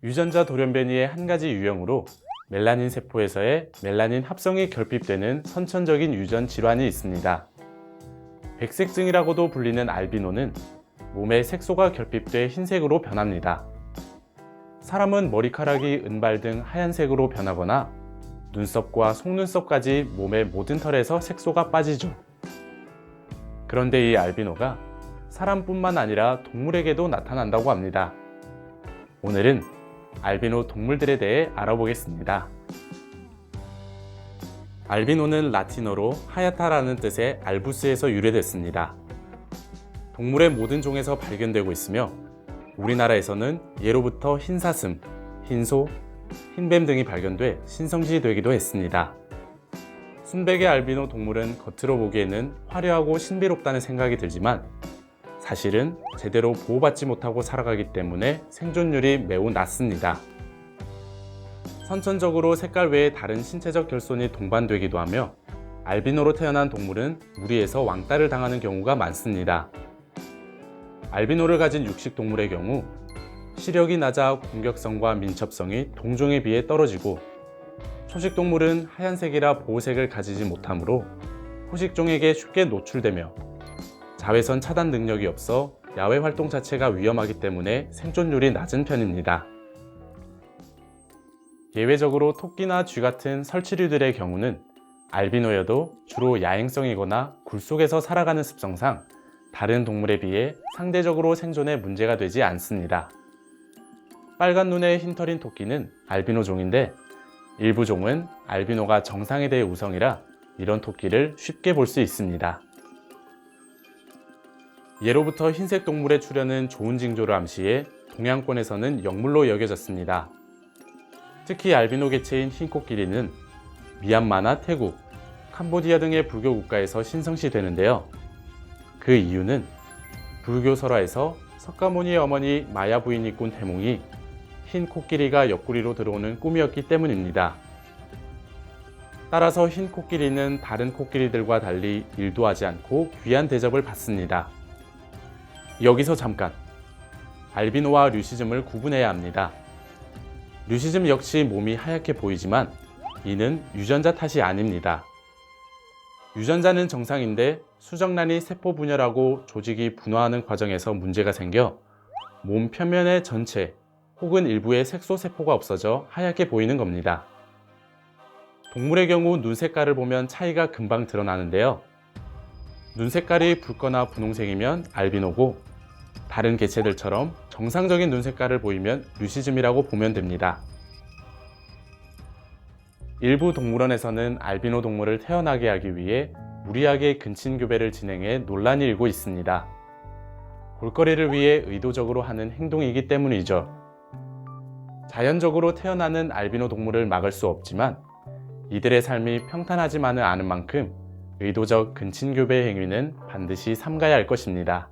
유전자 돌연변이의 한 가지 유형으로 멜라닌 세포에서의 멜라닌 합성이 결핍되는 선천적인 유전 질환이 있습니다. 백색증이라고도 불리는 알비노는 몸에 색소가 결핍돼 흰색으로 변합니다. 사람은 머리카락이 은발 등 하얀색으로 변하거나 눈썹과 속눈썹까지 몸의 모든 털에서 색소가 빠지죠. 그런데 이 알비노가 사람뿐만 아니라 동물에게도 나타난다고 합니다. 오늘은 알비노 동물들에 대해 알아보겠습니다. 알비노는 라틴어로 하얗다라는 뜻의 알부스에서 유래됐습니다. 동물의 모든 종에서 발견되고 있으며 우리나라에서는 예로부터 흰사슴, 흰소, 흰뱀 등이 발견돼 신성시되기도 했습니다. 순백의 알비노 동물은 겉으로 보기에는 화려하고 신비롭다는 생각이 들지만 사실은 제대로 보호받지 못하고 살아가기 때문에 생존율이 매우 낮습니다. 선천적으로 색깔 외에 다른 신체적 결손이 동반되기도 하며 알비노로 태어난 동물은 무리에서 왕따를 당하는 경우가 많습니다. 알비노를 가진 육식 동물의 경우 시력이 낮아 공격성과 민첩성이 동종에 비해 떨어지고 초식 동물은 하얀색이라 보호색을 가지지 못하므로 포식종에게 쉽게 노출되며 자외선 차단 능력이 없어 야외 활동 자체가 위험하기 때문에 생존율이 낮은 편입니다. 예외적으로 토끼나 쥐 같은 설치류들의 경우는 알비노여도 주로 야행성이거나 굴 속에서 살아가는 습성상 다른 동물에 비해 상대적으로 생존에 문제가 되지 않습니다. 빨간 눈에 흰 털인 토끼는 알비노 종인데 일부 종은 알비노가 정상에 대해 우성이라 이런 토끼를 쉽게 볼 수 있습니다. 예로부터 흰색 동물의 출현은 좋은 징조를 암시해 동양권에서는 역물로 여겨졌습니다. 특히 알비노 개체인 흰 코끼리는 미얀마나 태국, 캄보디아 등의 불교 국가에서 신성시되는데요. 그 이유는 불교 설화에서 석가모니의 어머니 마야 부인이 꾼 태몽이 흰 코끼리가 옆구리로 들어오는 꿈이었기 때문입니다. 따라서 흰 코끼리는 다른 코끼리들과 달리 일도 하지 않고 귀한 대접을 받습니다. 여기서 잠깐! 알비노와 류시즘을 구분해야 합니다. 류시즘 역시 몸이 하얗게 보이지만 이는 유전자 탓이 아닙니다. 유전자는 정상인데 수정란이 세포 분열하고 조직이 분화하는 과정에서 문제가 생겨 몸 표면의 전체 혹은 일부의 색소 세포가 없어져 하얗게 보이는 겁니다. 동물의 경우 눈 색깔을 보면 차이가 금방 드러나는데요. 눈 색깔이 붉거나 분홍색이면 알비노고 다른 개체들처럼 정상적인 눈 색깔을 보이면 류시즘이라고 보면 됩니다. 일부 동물원에서는 알비노 동물을 태어나게 하기 위해 무리하게 근친교배를 진행해 논란이 일고 있습니다. 볼거리를 위해 의도적으로 하는 행동이기 때문이죠. 자연적으로 태어나는 알비노 동물을 막을 수 없지만 이들의 삶이 평탄하지만은 않은 만큼 의도적 근친교배 행위는 반드시 삼가야 할 것입니다.